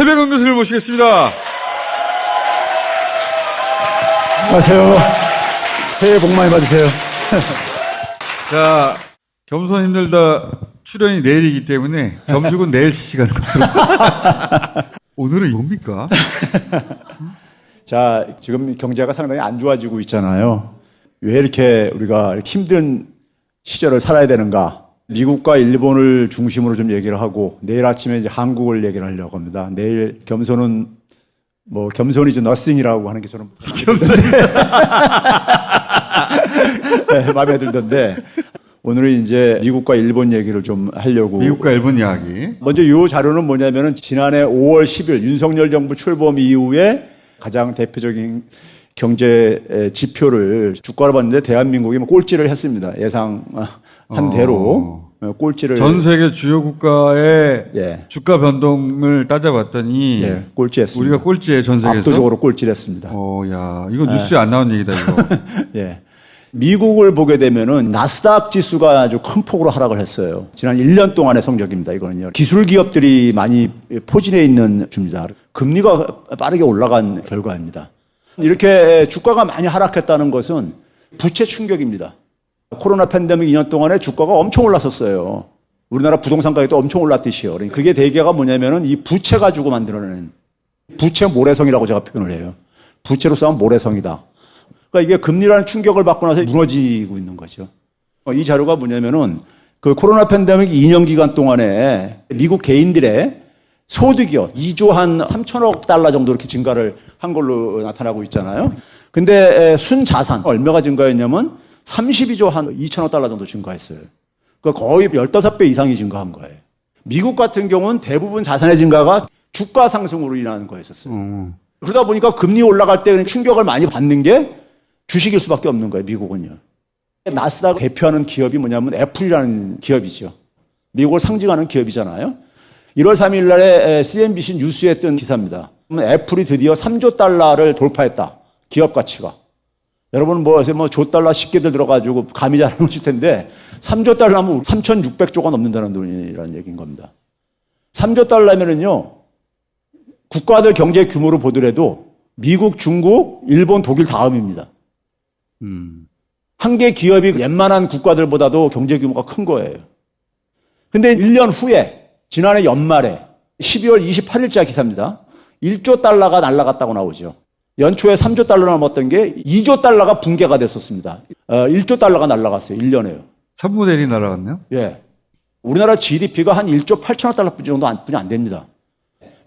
최백은 교수를 모시겠습니다. 안녕하세요. 새해 복 많이 받으세요. 자, 겸손님들 다 출연이 내일이기 때문에 겸죽은 내일 시간을 것으로. 오늘은 뭡니까? 자, 지금 경제가 상당히 안 좋아지고 있잖아요. 왜 이렇게 우리가 힘든 시절을 살아야 되는가? 미국과 일본을 중심으로 좀 얘기를 하고 내일 아침에 이제 한국을 얘기를 하려고 합니다. 내일 겸손은 뭐 겸손이죠, 너싱이라고 하는 게 저는 네, 마음에 들던데 오늘은 이제 미국과 일본 얘기를 좀 하려고. 미국과 일본 이야기. 먼저 이 자료는 뭐냐면은 지난해 5월 10일 윤석열 정부 출범 이후에 가장 대표적인 경제 지표를 주가로 봤는데 대한민국이 꼴찌를 했습니다. 예상한 대로 꼴찌를. 전 세계 주요 국가의 예. 주가 변동을 따져봤더니 예, 꼴찌했습니다. 우리가 꼴찌에 전 세계에서. 압도적으로 꼴찌를 했습니다. 야, 이거 뉴스에 안 나온 얘기다 이거. 예. 미국을 보게 되면은 나스닥 지수가 아주 큰 폭으로 하락을 했어요. 지난 1년 동안의 성적입니다. 이거는요. 기술 기업들이 많이 포진해 있는 주입니다. 금리가 빠르게 올라간 결과입니다. 이렇게 주가가 많이 하락했다는 것은 부채 충격입니다. 코로나 팬데믹 2년 동안에 주가가 엄청 올랐었어요. 우리나라 부동산 가격도 엄청 올랐듯이요. 그게 대개가 뭐냐면은 이 부채 가지고 만들어낸 부채 모래성이라고 제가 표현을 해요. 부채로 쌓은 모래성이다. 그러니까 이게 금리라는 충격을 받고 나서 무너지고 있는 거죠. 이 자료가 뭐냐면은 그 코로나 팬데믹 2년 기간 동안에 미국 개인들의 소득이요. 2조 한 3천억 달러 정도 이렇게 증가를 한 걸로 나타나고 있잖아요. 근데 순자산 얼마가 증가했냐면 32조 한 2천억 달러 정도 증가했어요. 그러니까 거의 15배 이상이 증가한 거예요. 미국 같은 경우는 대부분 자산의 증가가 주가 상승으로 인한 거였었어요. 그러다 보니까 금리 올라갈 때 충격을 많이 받는 게 주식일 수밖에 없는 거예요, 미국은요. 나스닥 대표하는 기업이 뭐냐면 애플이라는 기업이죠. 미국을 상징하는 기업이잖아요. 1월 3일 날에 CNBC 뉴스에 뜬 기사입니다. 애플이 드디어 3조 달러를 돌파했다. 기업 가치가. 여러분은 조 달러 쉽게들 들어가지고 감이 잘 안 오실 텐데 3조 달러면 3,600조가 넘는다는 돈이라는 얘기인 겁니다. 3조 달러면은요, 국가들 경제 규모로 보더라도 미국, 중국, 일본, 독일 다음입니다. 한 개 기업이 웬만한 국가들보다도 경제 규모가 큰 거예요. 근데 1년 후에 지난해 연말에 12월 28일자 기사입니다. 1조 달러가 날아갔다고 나오죠. 연초에 3조 달러 남았던 게 2조 달러가 붕괴가 됐었습니다. 1조 달러가 날아갔어요. 1년에요. 3분의 1이 날아갔네요? 예. 우리나라 GDP가 한 1조 8천억 달러 정도 뿐이 안 됩니다.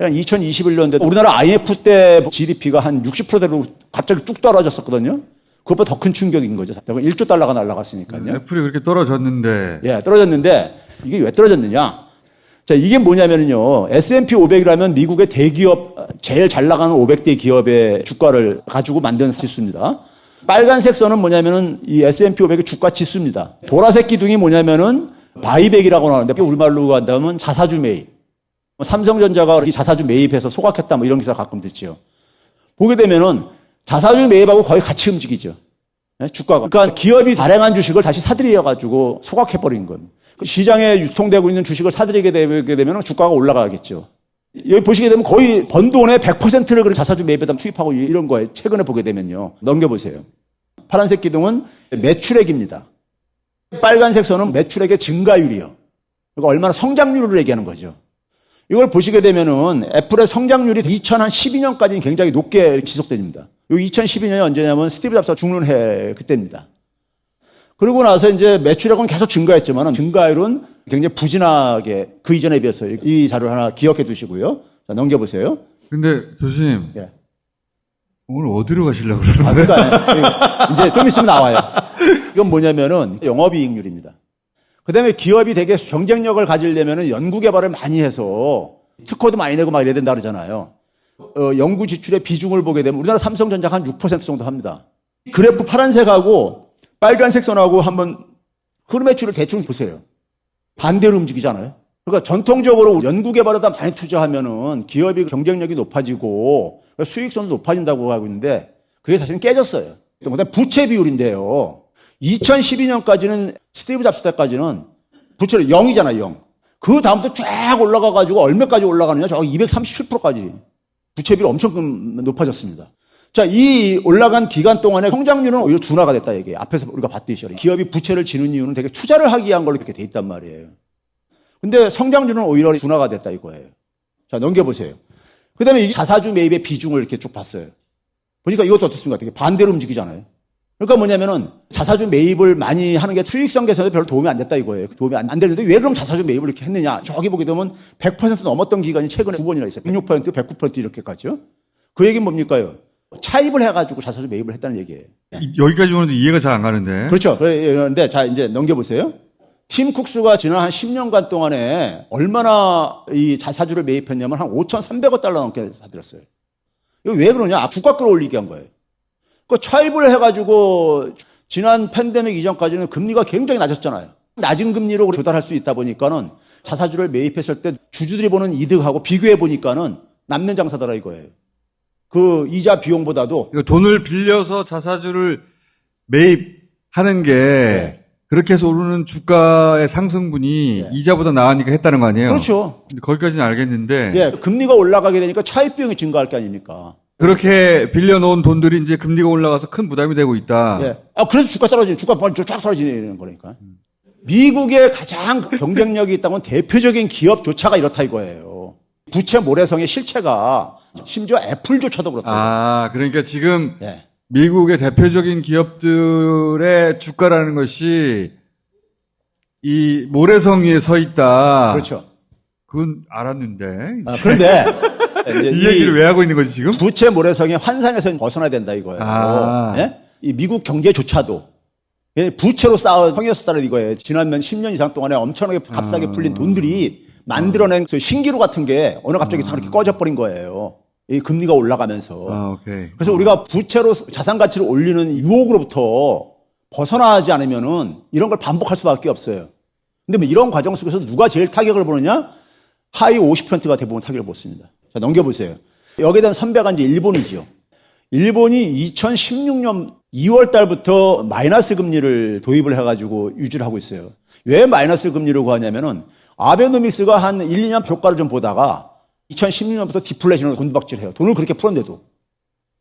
2021년대 우리나라 IMF 때 GDP가 한 60%대로 갑자기 뚝 떨어졌었거든요. 그것보다 더 큰 충격인 거죠. 1조 달러가 날아갔으니까요. 애플이 그렇게 떨어졌는데. 예, 떨어졌는데 이게 왜 떨어졌느냐? 자, 이게 뭐냐면요. S&P 500이라면 미국의 대기업, 제일 잘 나가는 500대 기업의 주가를 가지고 만든 지수입니다. 빨간색 선은 뭐냐면은 이 S&P 500의 주가 지수입니다. 보라색 기둥이 뭐냐면은 바이백이라고 하는데 우리말로 한다면 자사주 매입. 삼성전자가 자사주 매입해서 소각했다 뭐 이런 기사 가끔 듣죠. 보게 되면은 자사주 매입하고 거의 같이 움직이죠. 주가가. 그러니까 기업이 발행한 주식을 다시 사들여가지고 소각해버린 겁니다. 시장에 유통되고 있는 주식을 사들이게 되면 주가가 올라가겠죠. 여기 보시게 되면 거의 번 돈의 100%를 그런 자사주 매입에다 투입하고 이런 거예요. 최근에 보게 되면요. 넘겨보세요. 파란색 기둥은 매출액입니다. 빨간색 선은 매출액의 증가율이요. 그러니까 얼마나 성장률을 얘기하는 거죠. 이걸 보시게 되면은 애플의 성장률이 2012년까지는 굉장히 높게 지속됩니다. 이 2012년이 언제냐면 스티브 잡스가 죽는 해 그때입니다. 그러고 나서 이제 매출액은 계속 증가했지만 증가율은 굉장히 부진하게 그 이전에 비해서 이 자료를 하나 기억해 두시고요. 자, 넘겨보세요. 근데 교수님. 예. 오늘 어디로 가시려고 그러는 거예요? 그러니까 이제 좀 있으면 나와요. 이건 뭐냐면은 영업이익률입니다. 그 다음에 기업이 되게 경쟁력을 가지려면 연구개발을 많이 해서 특허도 많이 내고 막 이래야 된다 그러잖아요. 연구 지출의 비중을 보게 되면 우리나라 삼성전자가 한 6% 정도 합니다. 그래프 파란색하고 빨간색 선하고 한번 흐름 매출을 대충 보세요. 반대로 움직이잖아요. 그러니까 전통적으로 연구개발에다 많이 투자하면은 기업이 경쟁력이 높아지고 수익성도 높아진다고 하고 있는데 그게 사실은 깨졌어요. 그다음에 부채 비율인데요. 2012년까지는 스티브 잡스 때까지는 부채를 0이잖아요, 0. 그 다음부터 쫙 올라가가지고 얼마까지 올라가느냐? 저 237%까지. 부채비율이 엄청 높아졌습니다. 자, 이 올라간 기간 동안에 성장률은 오히려 둔화가 됐다, 이게. 앞에서 우리가 봤듯이. 기업이 부채를 지는 이유는 되게 투자를 하기 위한 걸로 이렇게 돼 있단 말이에요. 근데 성장률은 오히려 둔화가 됐다, 이거예요. 자, 넘겨보세요. 그 다음에 이 자사주 매입의 비중을 이렇게 쭉 봤어요. 보니까 이것도 어떻습니까? 되게 반대로 움직이잖아요. 그러니까 뭐냐면은 자사주 매입을 많이 하는 게 수익성 개선에 별로 도움이 안 됐다 이거예요. 도움이 안 되는데 왜 그럼 자사주 매입을 이렇게 했느냐? 저기 보게 되면 100% 넘었던 기간이 최근에 2번이나 있어요. 106%, 109% 이렇게까지요. 그 얘기는 뭡니까요? 차입을 해가지고 자사주 매입을 했다는 얘기예요. 여기까지 오는데 이해가 잘 안 가는데. 그렇죠. 그런데 자, 이제 넘겨보세요. 팀 쿡스가 지난 한 10년간 동안에 얼마나 이 자사주를 매입했냐면 한 5,300억 달러 넘게 사들였어요. 이거 왜 그러냐? 주가 끌어올리기 한 거예요. 그 차입을 해가지고 지난 팬데믹 이전까지는 금리가 굉장히 낮았잖아요. 낮은 금리로 조달할 수 있다 보니까는 자사주를 매입했을 때 주주들이 보는 이득하고 비교해 보니까는 남는 장사더라 이거예요. 그 이자 비용보다도 돈을 빌려서 자사주를 매입하는 게 네. 그렇게 해서 오르는 주가의 상승분이 네. 이자보다 나으니까 했다는 거 아니에요? 그렇죠. 근데 거기까지는 알겠는데. 예, 금리가 올라가게 되니까 차입 비용이 증가할 게 아닙니까? 그렇게 빌려놓은 돈들이 이제 금리가 올라가서 큰 부담이 되고 있다. 예. 그래서 주가 쫙 떨어지는 거니까. 미국의 가장 경쟁력이 있다면 대표적인 기업조차가 이렇다 이거예요. 부채 모래성의 실체가 심지어 애플조차도 그렇다. 아, 그러니까 지금 예. 미국의 대표적인 기업들의 주가라는 것이 이 모래성 위에 서 있다. 그렇죠. 그건 알았는데. 그런데 이제 이 얘기를 왜 하고 있는 거지 지금? 부채 모래성의 환상에서 벗어나야 된다 이거예요. 아. 예? 이 미국 경제조차도 부채로 쌓은 성이었었다는 이거예요. 지난 10년 이상 동안에 엄청나게 값싸게 풀린 돈들이 만들어낸 그 신기루 같은 게 어느 갑자기 다 이렇게 꺼져버린 거예요. 이 금리가 올라가면서. 아, 오케이. 그래서 우리가 부채로 자산 가치를 올리는 유혹으로부터 벗어나지 않으면은 이런 걸 반복할 수밖에 없어요. 근데 뭐 이런 과정 속에서 누가 제일 타격을 보느냐? 하위 50%가 대부분 타격을 받습니다. 자, 넘겨보세요. 여기에 대한 선배가 이제 일본이죠. 일본이 2016년 2월 달부터 마이너스 금리를 도입을 해가지고 유지를 하고 있어요. 왜 마이너스 금리라고 하냐면은 아베노믹스가 한 1, 2년 효과를 좀 보다가 2016년부터 디플레이션으로 돈박질을 해요. 돈을 그렇게 풀었는데도.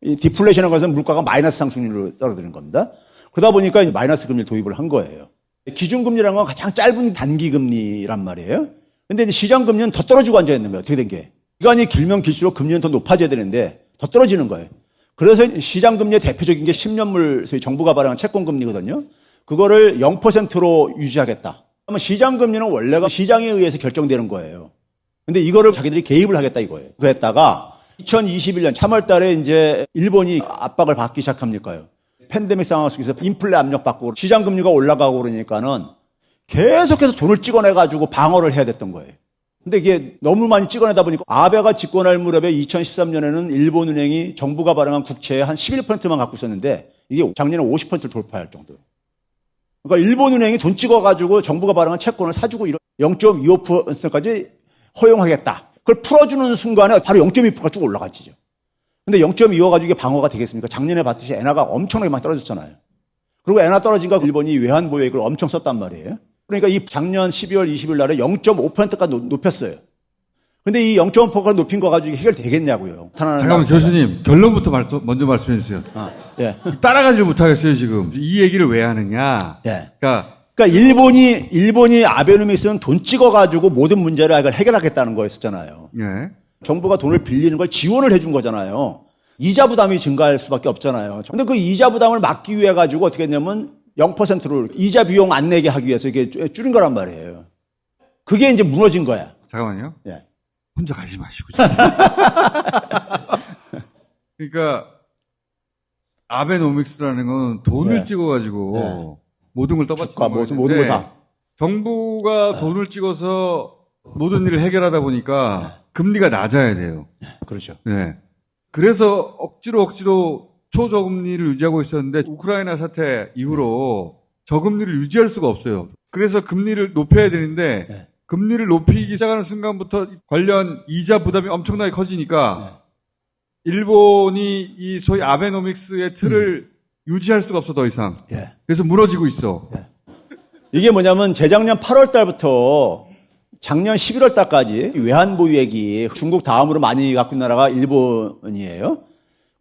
이 디플레이션이라는 것은 물가가 마이너스 상승률로 떨어지는 겁니다. 그러다 보니까 마이너스 금리를 도입을 한 거예요. 기준금리라는 건 가장 짧은 단기금리란 말이에요. 근데 이제 시장금리는 더 떨어지고 앉아있는 거예요. 어떻게 된 게. 기간이 길면 길수록 금리는 더 높아져야 되는데 더 떨어지는 거예요. 그래서 시장금리의 대표적인 게 10년물 소위 정부가 발행한 채권금리거든요. 그거를 0%로 유지하겠다. 그러면 시장금리는 원래가 시장에 의해서 결정되는 거예요. 근데 이거를 자기들이 개입을 하겠다 이거예요. 그랬다가 2021년 3월 달에 이제 일본이 압박을 받기 시작합니까요? 팬데믹 상황 속에서 인플레 압력 받고 시장금리가 올라가고 그러니까는 계속해서 돈을 찍어내가지고 방어를 해야 됐던 거예요. 근데 이게 너무 많이 찍어내다 보니까 아베가 집권할 무렵에 2013년에는 일본은행이 정부가 발행한 국채의 한 11%만 갖고 있었는데 이게 작년에 50%를 돌파할 정도로. 그러니까 일본은행이 돈 찍어가지고 정부가 발행한 채권을 사주고 0.25%까지 허용하겠다. 그걸 풀어주는 순간에 바로 0.2%가 쭉 올라가지죠. 근데 0.25 가지고 이게 방어가 되겠습니까? 작년에 봤듯이 엔화가 엄청나게 많이 떨어졌잖아요. 그리고 엔화 떨어지니까 일본이 외환보유액을 엄청 썼단 말이에요. 그러니까 이 작년 12월 20일 날에 0.5%까지 높였어요. 근데 이 0.5%가 높인 거 가지고 해결되겠냐고요. 잠깐만 교수님 결론부터 먼저 말씀해 주세요. 예. 따라가지 못하겠어요 지금. 이 얘기를 왜 하느냐. 예. 그러니까 일본이 아베노믹스는 돈 찍어가지고 모든 문제를 해결하겠다는 거였었잖아요. 예. 정부가 돈을 빌리는 걸 지원을 해준 거잖아요. 이자 부담이 증가할 수밖에 없잖아요. 근데 그 이자 부담을 막기 위해 가지고 어떻게 했냐면 0%로 이자 비용 안 내게 하기 위해서 이게 줄인 거란 말이에요. 그게 이제 무너진 거야. 잠깐만요. 예. 혼자 가지 마시고. 그러니까 아베노믹스라는 건 돈을 예. 찍어가지고 예. 모든 걸 떠받치는 모든 걸 다. 정부가 돈을 찍어서 모든 일을 해결하다 보니까 금리가 낮아야 돼요. 그렇죠. 네. 그래서 억지로 초저금리를 유지하고 있었는데 우크라이나 사태 이후로 저금리를 유지할 수가 없어요. 그래서 금리를 높여야 되는데 네. 금리를 높이기 시작하는 순간부터 관련 이자 부담이 엄청나게 커지니까 일본이 이 소위 아베노믹스의 틀을 유지할 수가 없어 더 이상. 예. 그래서 무너지고 있어. 이게 뭐냐면 재작년 8월 달부터 작년 11월 달까지 외환보유액이 중국 다음으로 많이 갖고 있는 나라가 일본이에요.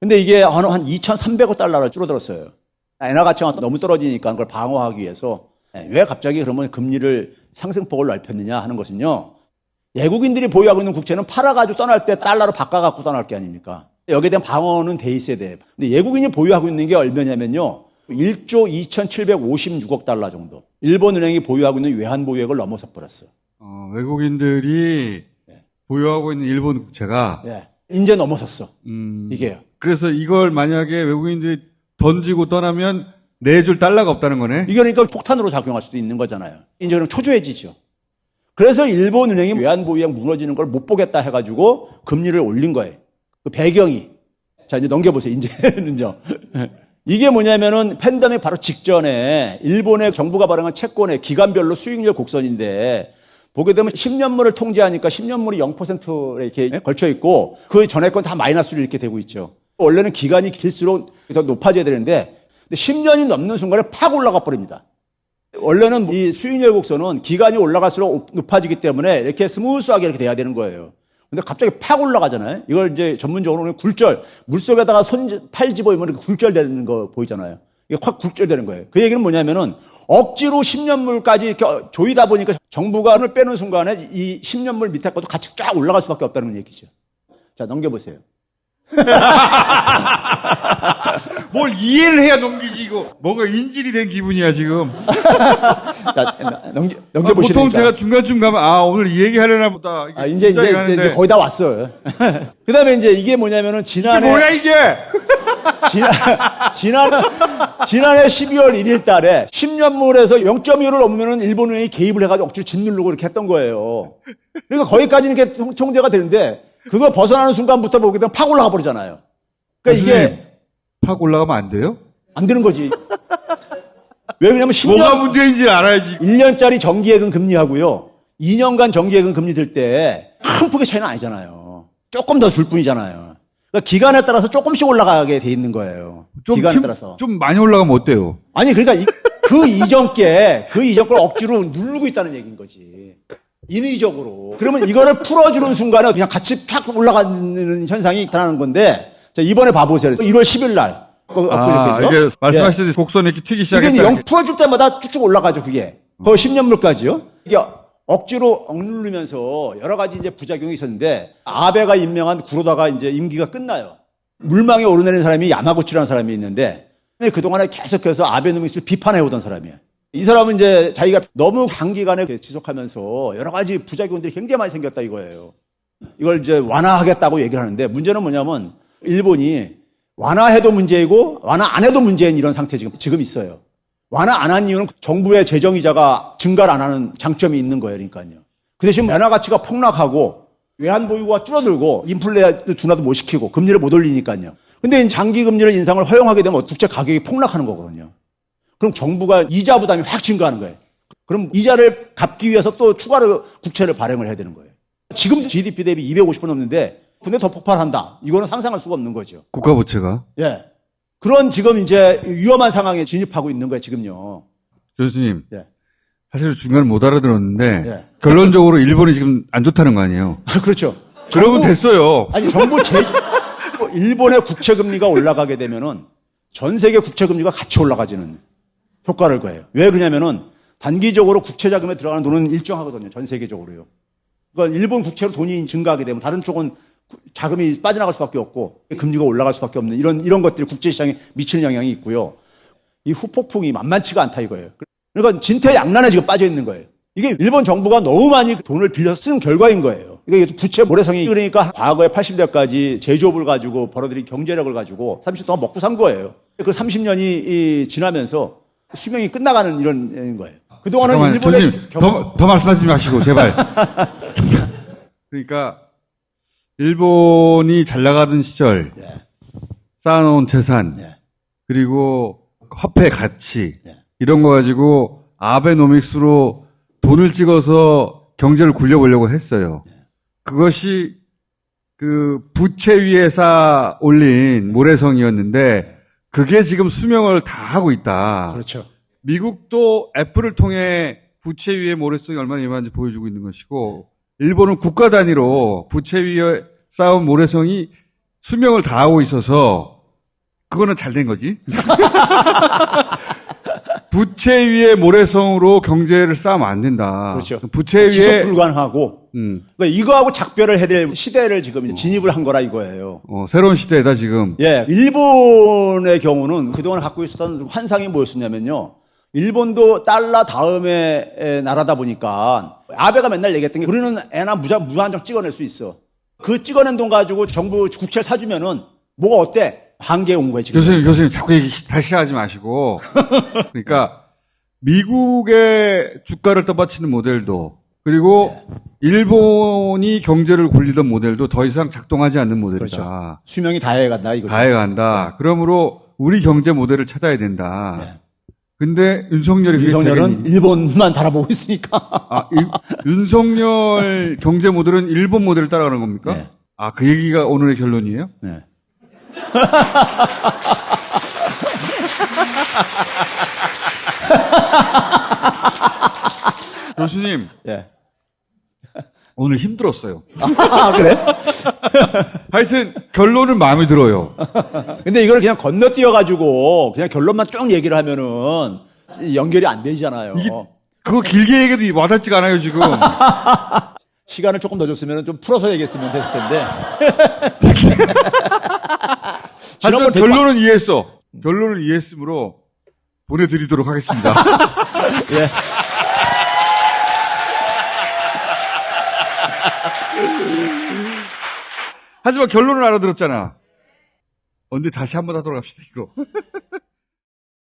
근데 이게 한 2,300억 달러로 줄어들었어요. 엔화 가치가 너무 떨어지니까 그걸 방어하기 위해서 왜 갑자기 그러면 금리를 상승폭을 넓혔느냐 하는 것은요. 외국인들이 보유하고 있는 국채는 팔아가지고 떠날 때 달러로 바꿔갖고 떠날 게 아닙니까? 여기에 대한 방어는 돼 있어야 돼. 근데 외국인이 보유하고 있는 게 얼마냐면요. 1조 2,756억 달러 정도. 일본은행이 보유하고 있는 외환보유액을 넘어서 버렸어. 외국인들이 보유하고 있는 일본 국채가 이제 넘어섰어. 이게요. 그래서 이걸 만약에 외국인들이 던지고 떠나면 내줄 달러가 없다는 거네. 이게 그러니까 폭탄으로 작용할 수도 있는 거잖아요. 이제 그럼 초조해지죠. 그래서 일본 은행이 외환보유액 무너지는 걸 못 보겠다 해가지고 금리를 올린 거예요. 그 배경이. 자, 이제 넘겨보세요. 이제는요. 이게 뭐냐면은 팬데믹 바로 직전에 일본의 정부가 발행한 채권의 기간별로 수익률 곡선인데 보게 되면 10년물을 통제하니까 10년물이 0%에 이렇게 걸쳐 있고 그 전에 건 다 마이너스로 이렇게 되고 있죠. 원래는 기간이 길수록 더 높아져야 되는데 10년이 넘는 순간에 팍 올라가 버립니다. 원래는 이 수익률 곡선은 기간이 올라갈수록 높아지기 때문에 이렇게 스무스하게 이렇게 돼야 되는 거예요. 근데 갑자기 팍 올라가잖아요. 이걸 이제 전문적으로는 굴절, 물속에다가 팔 집어이면 이렇게 굴절되는 거 보이잖아요. 이게 확 굴절되는 거예요. 그 얘기는 뭐냐면은 억지로 10년물까지 이렇게 조이다 보니까 정부가 을 빼는 순간에 이 10년물 밑에 것도 같이 쫙 올라갈 수밖에 없다는 얘기죠. 자, 넘겨보세요. 뭘 이해를 해야 넘기지, 이거. 뭔가 인질이 된 기분이야, 지금. 자, 넘겨보시니까. 보통 제가 중간쯤 가면, 오늘 이 얘기 하려나 보다. 이제 거의 다 왔어요. 그 다음에 이제 이게 뭐냐면은 지난해. 이게 뭐야, 이게? 지난해 12월 1일 달에 10년물에서 0.1을 넘으면은 일본은행이 개입을 해가지고 억지로 짓누르고 이렇게 했던 거예요. 그러니까 거기까지 이렇게 통제가 되는데 그거 벗어나는 순간부터 보게 되면 팍 올라가 버리잖아요. 그러니까 이게 팍 올라가면 안 돼요? 안 되는 거지. 왜 그러냐면 10년 뭐가 문제인지 알아야지. 1년짜리 정기예금 금리하고요. 2년간 정기예금 금리 들 때 큰 폭의 차이는 아니잖아요. 조금 더 줄 뿐이잖아요. 그러니까 기간에 따라서 조금씩 올라가게 돼 있는 거예요. 기간에 따라서. 좀 많이 올라가면 어때요? 아니 그러니까 그 이전 걸 억지로 누르고 있다는 얘기인 거지. 인위적으로. 그러면 이거를 풀어주는 순간에 그냥 같이 쫙 올라가는 현상이 나타나는 건데, 자, 이번에 봐보세요. 1월 10일 날. 이게 말씀하셨듯이 곡선이 이렇게 튀기 시작했다. 이게 0 풀어줄 때마다 쭉쭉 올라가죠, 그게. 거의 10년물까지요. 이게 억지로 억누르면서 여러 가지 이제 부작용이 있었는데, 아베가 임명한 구로다가 이제 임기가 끝나요. 물망에 오르내린 사람이 야마구치라는 사람이 있는데, 그동안에 계속해서 아베노믹스를 비판해오던 사람이에요. 이 사람은 이제 자기가 너무 장기간에 지속하면서 여러 가지 부작용들이 굉장히 많이 생겼다 이거예요. 이걸 이제 완화하겠다고 얘기를 하는데 문제는 뭐냐면 일본이 완화해도 문제이고 완화 안 해도 문제인 이런 상태 지금 있어요. 완화 안 한 이유는 정부의 재정이자가 증가를 안 하는 장점이 있는 거예요. 그러니까요. 그 대신 엔화 가치가 폭락하고 외환 보유고가 줄어들고 인플레 둔화도 못 시키고 금리를 못 올리니까요. 근데 장기 금리를 인상을 허용하게 되면 국채 가격이 폭락하는 거거든요. 그럼 정부가 이자 부담이 확 증가하는 거예요. 그럼 이자를 갚기 위해서 또 추가로 국채를 발행을 해야 되는 거예요. 지금 GDP 대비 250% 넘는데 근데 더 폭발한다. 이거는 상상할 수가 없는 거죠. 국가 부채가. 예. 그런 지금 이제 위험한 상황에 진입하고 있는 거예요, 지금요. 교수님. 예. 사실 중간에 못 알아들었는데 결론적으로 일본이 지금 안 좋다는 거 아니에요? 그렇죠. 그러면 됐어요. 아니, 일본의 국채 금리가 올라가게 되면은 전 세계 국채 금리가 같이 올라가지는 효과를 거예요. 왜 그러냐면은 단기적으로 국채 자금에 들어가는 돈은 일정하거든요. 전 세계적으로요. 그러니까 일본 국채로 돈이 증가하게 되면 다른 쪽은 자금이 빠져나갈 수밖에 없고 금리가 올라갈 수밖에 없는 이런 것들이 국제 시장에 미치는 영향이 있고요. 이 후폭풍이 만만치가 않다 이거예요. 그러니까 진퇴양난에 지금 빠져 있는 거예요. 이게 일본 정부가 너무 많이 돈을 빌려서 쓴 결과인 거예요. 이게 부채 모래성이 그러니까 과거에 80년까지 제조업을 가지고 벌어들인 경제력을 가지고 30년 동안 먹고 산 거예요. 그 30년이 지나면서 수명이 끝나가는 이런 거예요. 그동안은 일본의 더 말씀하지 마시고 제발. 그러니까 일본이 잘 나가던 시절 쌓아놓은 재산 그리고 화폐 가치 이런 거 가지고 아베노믹스로 돈을 찍어서 경제를 굴려보려고 했어요. 그것이 그 부채 위에 쌓아 올린 모래성이었는데 그게 지금 수명을 다 하고 있다. 그렇죠. 미국도 애플을 통해 부채 위의 모래성이 얼마나 예민한지 보여주고 있는 것이고, 일본은 국가 단위로 부채 위에 쌓은 모래성이 수명을 다하고 있어서 그거는 잘 된 거지. 부채 위에 모래성으로 경제를 쌓으면 안 된다. 그렇죠. 부채 지속 위에 불가능하고 그러니까 이거하고 작별을 해야 될 시대를 지금 이제 진입을 한 거라 이거예요. 새로운 시대다 지금. 예, 일본의 경우는 그동안 갖고 있었던 환상이 뭐였었냐면요. 일본도 달러 다음에 나라다 보니까 아베가 맨날 얘기했던 게 우리는 애나 무한정 찍어낼 수 있어. 그 찍어낸 돈 가지고 정부 국채를 사주면은 뭐가 어때? 한계에 온 거예요, 지금. 교수님 자꾸 얘기 다시 하지 마시고. 그러니까 미국의 주가를 떠받치는 모델도 그리고 일본이 경제를 굴리던 모델도 더 이상 작동하지 않는 모델이다. 그렇죠. 수명이 다해간다 이거죠. 다해간다. 네. 그러므로 우리 경제 모델을 찾아야 된다. 네. 근데 윤석열이 윤석열은 일본만 바라보고 있으니까. 윤석열 경제 모델은 일본 모델을 따라가는 겁니까? 네. 그 얘기가 오늘의 결론이에요? 네. 교수님, 예. 오늘 힘들었어요. 그래? 하여튼 결론은 마음에 들어요. 근데 이걸 그냥 건너뛰어가지고 그냥 결론만 쭉 얘기를 하면은 연결이 안 되잖아요. 그거 길게 얘기해도 와닿지가 않아요, 지금. 시간을 조금 더 줬으면 좀 풀어서 얘기했으면 됐을 텐데. 하지만 결론은 이해했어. 결론을 이해했으므로 보내드리도록 하겠습니다. 예. 하지만 결론을 알아들었잖아. 언제 다시 한번 하도록 합시다, 이거.